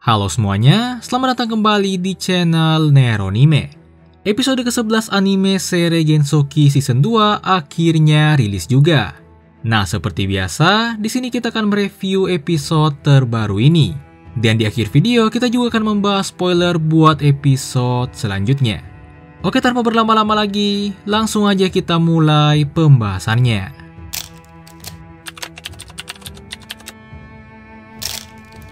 Halo semuanya, selamat datang kembali di channel Neronime. Episode ke-11 anime seri Gensoki Season 2 akhirnya rilis juga. Nah, seperti biasa, di sini kita akan mereview episode terbaru ini. Dan di akhir video, kita juga akan membahas spoiler buat episode selanjutnya. Oke, tanpa berlama-lama lagi, langsung aja kita mulai pembahasannya.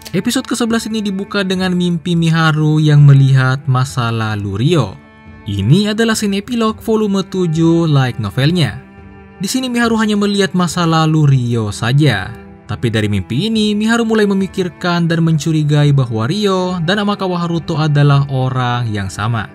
Episode ke-11 ini dibuka dengan mimpi Miharu yang melihat masa lalu Ryo. Ini adalah scene epilog volume 7 light novelnya. Di sini Miharu hanya melihat masa lalu Ryo saja. Tapi dari mimpi ini, Miharu mulai memikirkan dan mencurigai bahwa Ryo dan Amakawa Haruto adalah orang yang sama.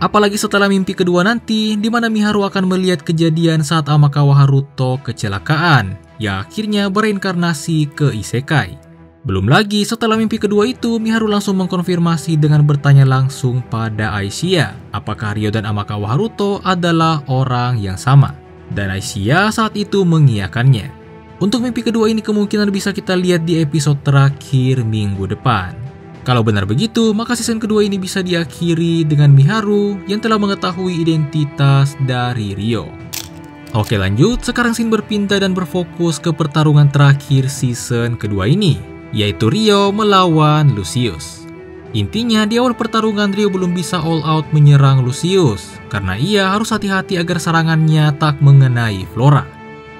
Apalagi setelah mimpi kedua nanti, di mana Miharu akan melihat kejadian saat Amakawa Haruto kecelakaan, yang akhirnya bereinkarnasi ke Isekai. Belum lagi, setelah mimpi kedua itu, Miharu langsung mengkonfirmasi dengan bertanya langsung pada Aishia, apakah Ryo dan Amakawa Haruto adalah orang yang sama. Dan Aishia saat itu mengiyakannya. Untuk mimpi kedua ini kemungkinan bisa kita lihat di episode terakhir minggu depan. Kalau benar begitu, maka season kedua ini bisa diakhiri dengan Miharu yang telah mengetahui identitas dari Ryo. Oke lanjut, sekarang scene berpindah dan berfokus ke pertarungan terakhir season kedua ini, yaitu Ryo melawan Lucius. Intinya di awal pertarungan Ryo belum bisa all out menyerang Lucius karena ia harus hati-hati agar serangannya tak mengenai Flora.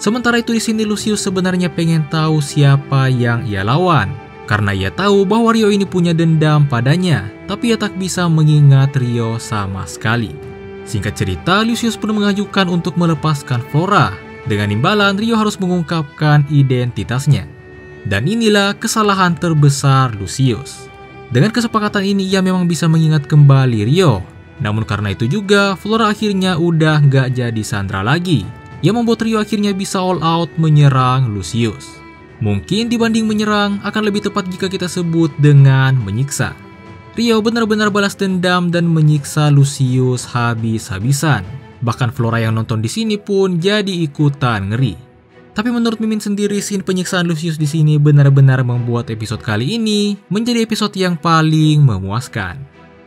Sementara itu di sini Lucius sebenarnya pengen tahu siapa yang ia lawan karena ia tahu bahwa Ryo ini punya dendam padanya, tapi ia tak bisa mengingat Ryo sama sekali. Singkat cerita, Lucius pun mengajukan untuk melepaskan Flora. Dengan imbalan Ryo harus mengungkapkan identitasnya. Dan inilah kesalahan terbesar Lucius. Dengan kesepakatan ini ia memang bisa mengingat kembali Ryo. Namun karena itu juga Flora akhirnya udah gak jadi Sandra lagi, yang membuat Ryo akhirnya bisa all out menyerang Lucius. Mungkin dibanding menyerang akan lebih tepat jika kita sebut dengan menyiksa. Ryo benar-benar balas dendam dan menyiksa Lucius habis-habisan. Bahkan Flora yang nonton di sini pun jadi ikutan ngeri. Tapi menurut Mimin sendiri, scene penyiksaan Lucius di sini benar-benar membuat episode kali ini menjadi episode yang paling memuaskan.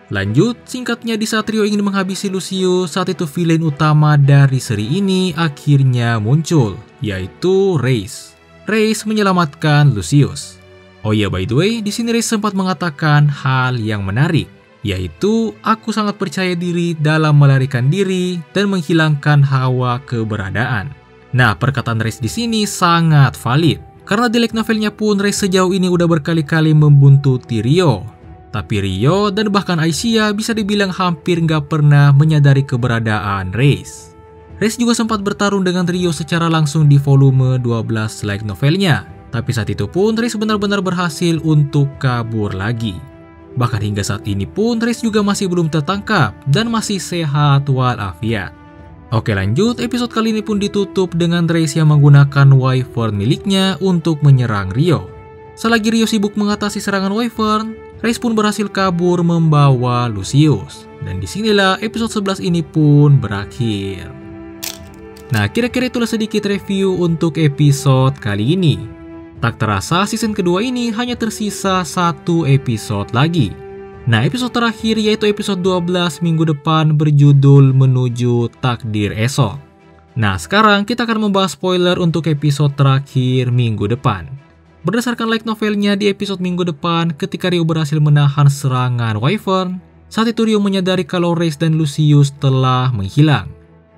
Lanjut, singkatnya di saat Ryo ingin menghabisi Lucius, saat itu villain utama dari seri ini akhirnya muncul, yaitu Reiss. Reiss menyelamatkan Lucius. Oh iya, by the way, di sini Reiss sempat mengatakan hal yang menarik, yaitu aku sangat percaya diri dalam melarikan diri dan menghilangkan hawa keberadaan. Nah, perkataan Reiss di sini sangat valid, karena di light novelnya pun Reiss sejauh ini udah berkali-kali membuntuti Ryo. Tapi Ryo dan bahkan Aishia bisa dibilang hampir nggak pernah menyadari keberadaan Reiss. Reiss juga sempat bertarung dengan Ryo secara langsung di volume 12 light novelnya, tapi saat itu pun Reiss benar-benar berhasil untuk kabur lagi. Bahkan hingga saat ini pun Reiss juga masih belum tertangkap dan masih sehat walafiat. Oke lanjut, episode kali ini pun ditutup dengan Reiss yang menggunakan Wyvern miliknya untuk menyerang Ryo. Selagi Ryo sibuk mengatasi serangan Wyvern, Reiss pun berhasil kabur membawa Lucius. Dan disinilah episode 11 ini pun berakhir. Nah, kira-kira itulah sedikit review untuk episode kali ini. Tak terasa season kedua ini hanya tersisa satu episode lagi. Nah, episode terakhir yaitu episode 12 minggu depan berjudul Menuju Takdir Esok. Nah, sekarang kita akan membahas spoiler untuk episode terakhir minggu depan. Berdasarkan light novelnya di episode minggu depan, ketika Ryo berhasil menahan serangan Wyvern, saat itu Ryo menyadari kalau Reiss dan Lucius telah menghilang.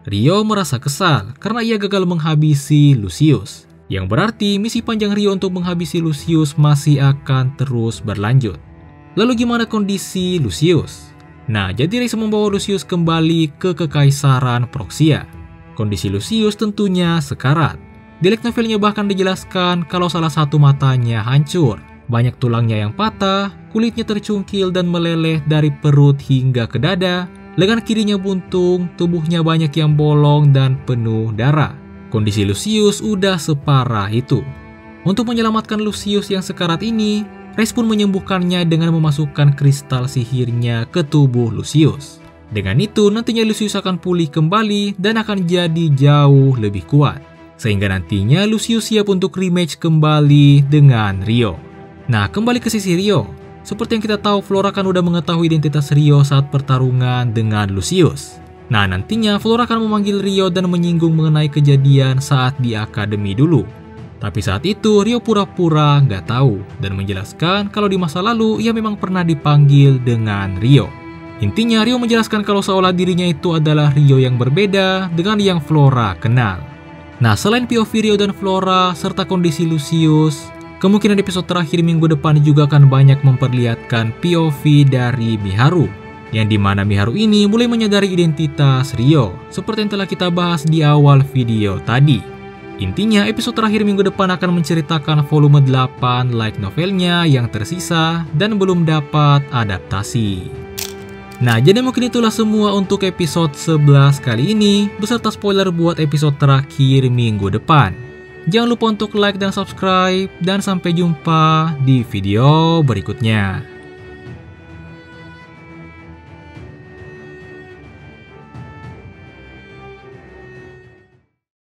Ryo merasa kesal karena ia gagal menghabisi Lucius, yang berarti misi panjang Ryo untuk menghabisi Lucius masih akan terus berlanjut. Lalu gimana kondisi Lucius? Nah, jadi Reiss membawa Lucius kembali ke Kekaisaran Proxia. Kondisi Lucius tentunya sekarat. Di light novelnya bahkan dijelaskan kalau salah satu matanya hancur, banyak tulangnya yang patah, kulitnya tercungkil dan meleleh dari perut hingga ke dada, lengan kirinya buntung, tubuhnya banyak yang bolong dan penuh darah. Kondisi Lucius udah separah itu. Untuk menyelamatkan Lucius yang sekarat ini, Reiss pun menyembuhkannya dengan memasukkan kristal sihirnya ke tubuh Lucius. Dengan itu nantinya Lucius akan pulih kembali dan akan jadi jauh lebih kuat. Sehingga nantinya Lucius siap untuk rematch kembali dengan Ryo. Nah, kembali ke sisi Ryo. Seperti yang kita tahu, Flora kan udah mengetahui identitas Rio saat pertarungan dengan Lucius. Nah, nantinya Flora akan memanggil Rio dan menyinggung mengenai kejadian saat di akademi dulu. Tapi saat itu Rio pura-pura nggak tahu dan menjelaskan kalau di masa lalu ia memang pernah dipanggil dengan Rio. Intinya Rio menjelaskan kalau seolah dirinya itu adalah Rio yang berbeda dengan yang Flora kenal. Nah, selain POV Rio dan Flora serta kondisi Lucius, kemungkinan episode terakhir minggu depan juga akan banyak memperlihatkan POV dari Miharu, yang dimana Miharu ini mulai menyadari identitas Rio, seperti yang telah kita bahas di awal video tadi. Intinya, episode terakhir minggu depan akan menceritakan volume 8 light novelnya yang tersisa dan belum dapat adaptasi. Nah, jadi mungkin itulah semua untuk episode 11 kali ini, beserta spoiler buat episode terakhir minggu depan. Jangan lupa untuk like dan subscribe, dan sampai jumpa di video berikutnya.